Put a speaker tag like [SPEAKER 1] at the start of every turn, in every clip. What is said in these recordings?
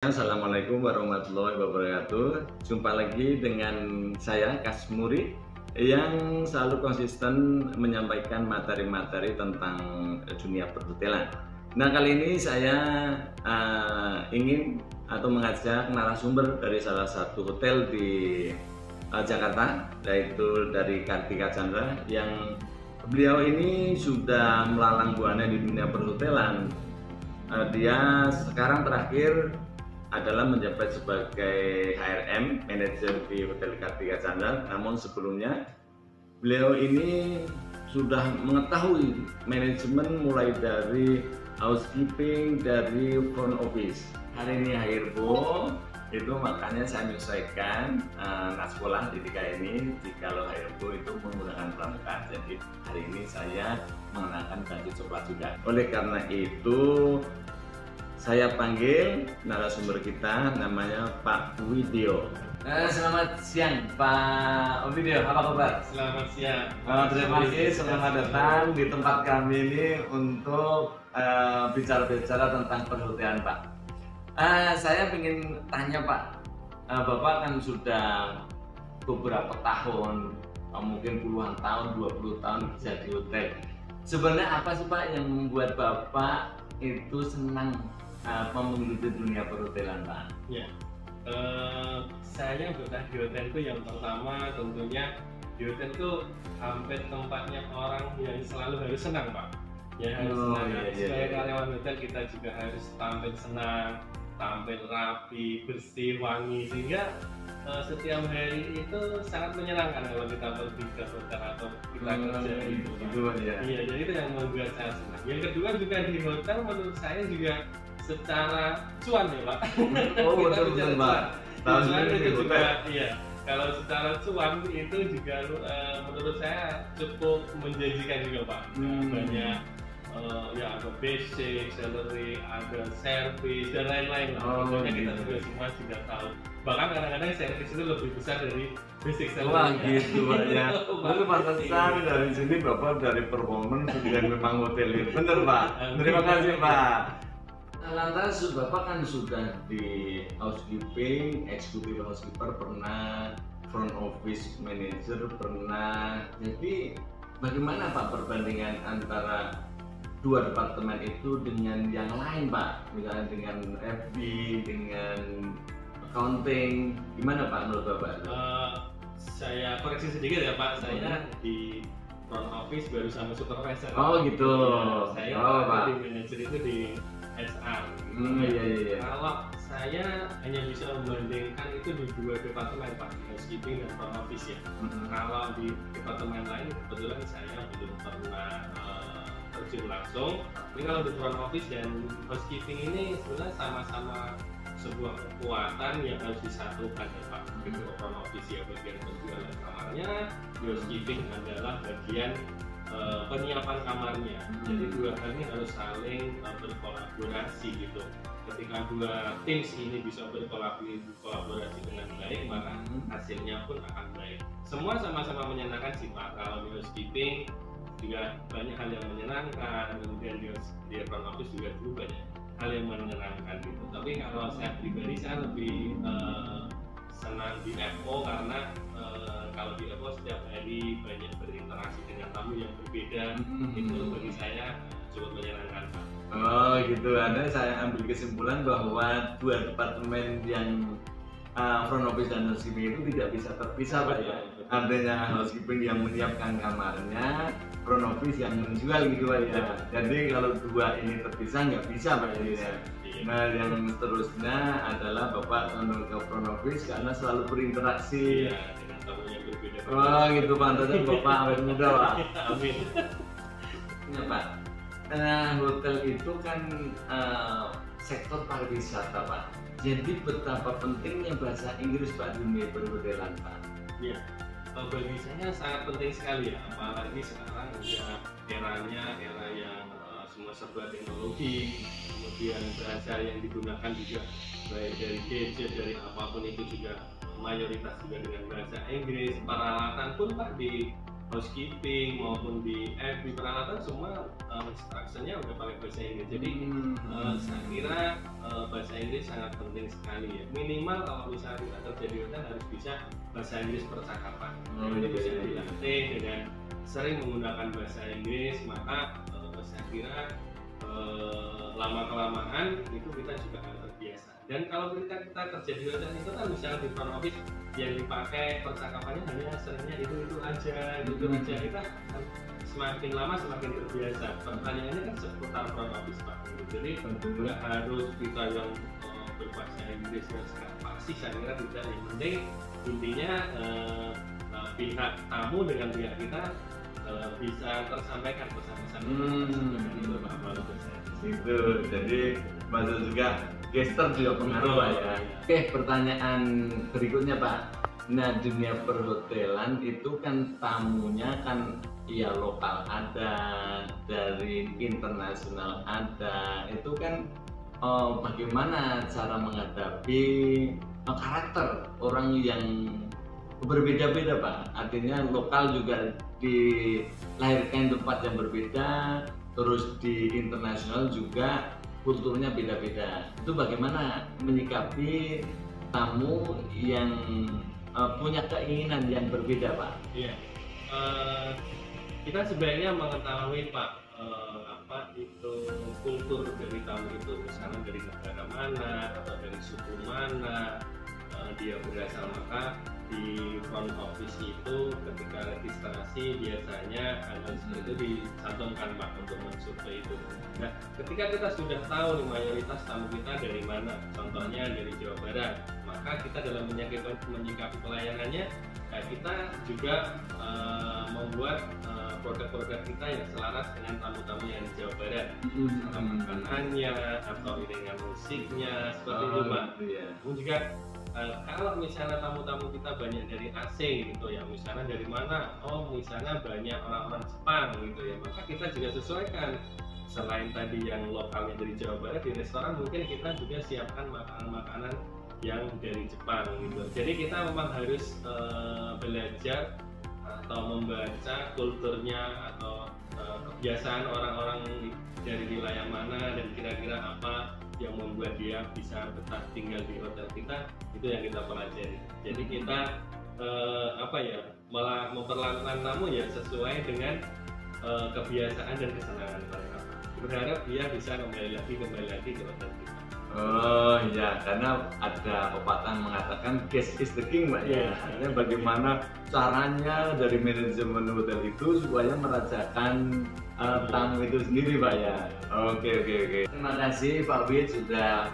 [SPEAKER 1] Assalamualaikum warahmatullahi wabarakatuh. Jumpa lagi dengan saya Kasmuri yang selalu konsisten menyampaikan materi-materi tentang dunia perhotelan. Nah, kali ini saya ingin atau mengajak narasumber dari salah satu hotel di Jakarta, yaitu dari Kartika Chandra, yang beliau ini sudah melalang buana di dunia perhotelan. Dia sekarang terakhir adalah menjabat sebagai HRM, manajer di Hotel Kartika Chandra. Namun sebelumnya beliau ini sudah mengetahui manajemen mulai dari housekeeping, dari front office. Hari ini HRBO itu makanya saya menyesuaikan sekolah di DKI ini. Jikalau HRBO itu menggunakan pramuka, jadi hari ini saya mengenakan baju coklat juga. Oleh karena itu saya panggil narasumber kita, namanya Pak Widyo. Selamat siang Pak Widyo, apa kabar?
[SPEAKER 2] Selamat siang.
[SPEAKER 1] Terima kasih, selamat datang di tempat kami ini untuk bicara-bicara tentang perhotelan Pak. Saya ingin tanya Pak, Bapak kan sudah beberapa tahun, mungkin puluhan tahun, 20 tahun kerja di hotel. Sebenarnya apa sih Pak yang membuat Bapak itu senang menggeluti dunia perhotelan Pak?
[SPEAKER 2] Ya, saya betah di hotel itu yang pertama tentunya di hotel itu hampir tempatnya orang yang selalu harus senang Pak. Ya harus senang. Sebagai karyawan hotel kita juga harus tampil senang, tampil rapi, bersih, wangi, sehingga setiap hari itu sangat menyenangkan kalau kita pergi ke hotel atau kita kerja itu. Iya, jadi itu yang membuat saya senang. Yang kedua juga di hotel menurut saya juga secara cuan ya Pak.
[SPEAKER 1] Oh betul Pak.
[SPEAKER 2] Cuan itu juga, iya. Kalau secara cuan itu juga menurut saya cukup menjanjikan juga Pak. Banyak ya ada basic, salary, ada service dan lain-lain. Pokoknya kita juga semua sudah tahu. Bahkan kadang-kadang service itu lebih besar dari basic salary.
[SPEAKER 1] Wah gitu Pak ya. Lalu pantesan dari sini Bapak dari performance dan memang hotel itu. Bener Pak. Terima kasih Pak. Lantas Bapak kan sudah di housekeeping, executive housekeeper pernah, front office manager pernah. Jadi bagaimana Pak perbandingan antara dua departemen itu dengan yang lain Pak? Misalnya dengan FB, dengan accounting, gimana Pak menurut Bapak?
[SPEAKER 2] Saya koreksi sedikit ya Pak, saya di front office baru sama supervisor.
[SPEAKER 1] Oh gitu.
[SPEAKER 2] Ya, saya
[SPEAKER 1] Pak.
[SPEAKER 2] di manajer itu di HR.
[SPEAKER 1] Iya.
[SPEAKER 2] Kalau saya hanya bisa membandingkan itu di dua departemen Pak, housekeeping dan front office ya. Kalau di departemen lain kebetulan saya belum pernah terjun langsung. Tapi kalau di front office dan housekeeping ini sebenarnya sama-sama sebuah kekuatan yang harus disatukan ya Pak. Di front office ya bagian penjualan kamarnya, housekeeping adalah bagian penyiapan kamarnya. Jadi dua hal ini harus saling berkolaborasi gitu. Ketika dua tim ini bisa berkolaborasi dengan baik, maka hasilnya pun akan baik. Semua sama-sama menyenangkan sih Pak. Kalau di housekeeping juga banyak hal yang menyenangkan, kemudian di front office juga dulu banyak hal yang menyenangkan gitu. Tapi kalau saya pribadi saya lebih senang di FO karena kalau di FO setiap hari banyak berinteraksi dengan tamu yang berbeda. Itu bagi saya cukup menyenangkan Pak.
[SPEAKER 1] Oh gitu, ada saya ambil kesimpulan bahwa dua departemen yang front office dan housekeeping itu tidak bisa terpisah Pak ya. Adanya housekeeping yang menyiapkan kamarnya, front office yang menjual gitu Pak ya. Jadi kalau dua ini terpisah nggak bisa Pak ya. Nah yang seterusnya adalah Bapak ke front office karena selalu berinteraksi.
[SPEAKER 2] Iya, dengan tamu yang berbeda.
[SPEAKER 1] Wah gitu pantasnya Bapak awet muda Pak.
[SPEAKER 2] Amin.
[SPEAKER 1] Ya Pak. Hotel itu kan sektor pariwisata Pak. Jadi betapa pentingnya bahasa Inggris Pak di dunia perhotelan Pak.
[SPEAKER 2] Ya, bagi saya sangat penting sekali ya, apalagi sekarang udah era yang semua serba teknologi, kemudian bahasa yang digunakan juga baik dari gadget, dari apapun itu juga mayoritas juga dengan bahasa Inggris. Peralatan pun Pak di housekeeping maupun di peralatan semua instruksinya udah pakai bahasa Inggris. Jadi saya kira bahasa Inggris sangat penting sekali ya. Minimal kalau misalnya kita kerja di hotel harus bisa bahasa Inggris percakapan. Jadi bisa dilatih dengan sering menggunakan bahasa Inggris, maka saya kira lama kelamaan itu kita juga akan terbiasa. Dan kalau kita kerja di hotel itu kan misalnya di front office yang dipakai percakapannya hanya seringnya itu aja, kita semakin lama semakin terbiasa. Pertanyaannya kan seputar front office Pak. Jadi nggak harus kita yang berbahasa Inggris yang sangat fasih, saya kira tidak. Yang penting intinya pihak tamu dengan pihak kita bisa tersampaikan pesan-pesan itu Pak.
[SPEAKER 1] Itu jadi masuk juga gesture juga pengaruh Pak ya. Oke, pertanyaan berikutnya Pak. Nah, dunia perhotelan itu kan tamunya kan ya lokal ada, dari internasional ada. Itu kan bagaimana cara menghadapi karakter orang yang berbeda-beda Pak. Artinya lokal juga dilahirkan tempat yang berbeda, terus di internasional juga kulturnya beda-beda. Itu bagaimana menyikapi tamu yang punya keinginan yang berbeda Pak?
[SPEAKER 2] Iya, kita sebenarnya mengetahui Pak apa itu kultur dari tamu itu, misalnya dari negara mana atau dari suku mana dia berasal. Maka di front office itu ketika registrasi biasanya hal itu dicantumkan Pak untuk mensurvei itu. Nah, ketika kita sudah tahu mayoritas tamu kita dari mana, contohnya dari Jawa Barat, maka kita dalam menyikapi pelayanannya, kita juga membuat produk-produk kita yang selaras dengan tamu-tamu yang di Jawa Barat, makanannya atau dengan musiknya seperti itu Pak. Namun juga kalau misalnya tamu-tamu kita banyak dari asing gitu ya, misalnya dari mana? Oh, misalnya banyak orang-orang Jepang gitu ya, maka kita juga sesuaikan. Selain tadi yang lokalnya dari Jawa Barat, di restoran mungkin kita juga siapkan makanan-makanan yang dari Jepang gitu. Jadi kita memang harus belajar atau membaca kulturnya atau kebiasaan orang-orang dari wilayah mana dan kira-kira apa yang membuat dia bisa betah tinggal di hotel kita, itu yang kita pelajari. Jadi kita malah memperlakukan tamu ya sesuai dengan kebiasaan dan kesenangan mereka. Berharap dia bisa kembali lagi ke hotel kita.
[SPEAKER 1] Oh iya, karena ada pepatah mengatakan guest is the king Pak ya. Artinya bagaimana caranya dari manajemen hotel itu supaya merajakan tamu itu sendiri Pak ya. Oke. Terima kasih Pak Wid sudah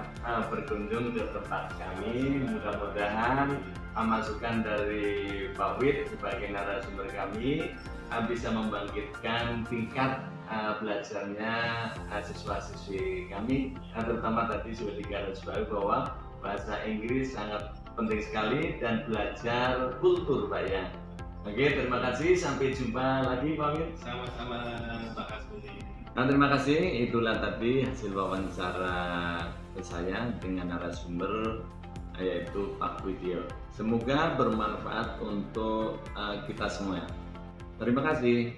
[SPEAKER 1] berkunjung ke tempat kami. Mudah-mudahan masukan dari Pak Wid sebagai narasumber kami bisa membangkitkan tingkat belajarnya siswa-siswi kami, terutama tadi sudah digarisbawahi bahwa bahasa Inggris sangat penting sekali dan belajar kultur Pak ya. Oke, terima kasih, sampai jumpa lagi Pak Wid.
[SPEAKER 2] Sama-sama Pak Asbudi.
[SPEAKER 1] Nah, terima kasih, itulah tadi hasil wawancara saya dengan narasumber yaitu Pak Widyo. Semoga bermanfaat untuk kita semua. Terima kasih.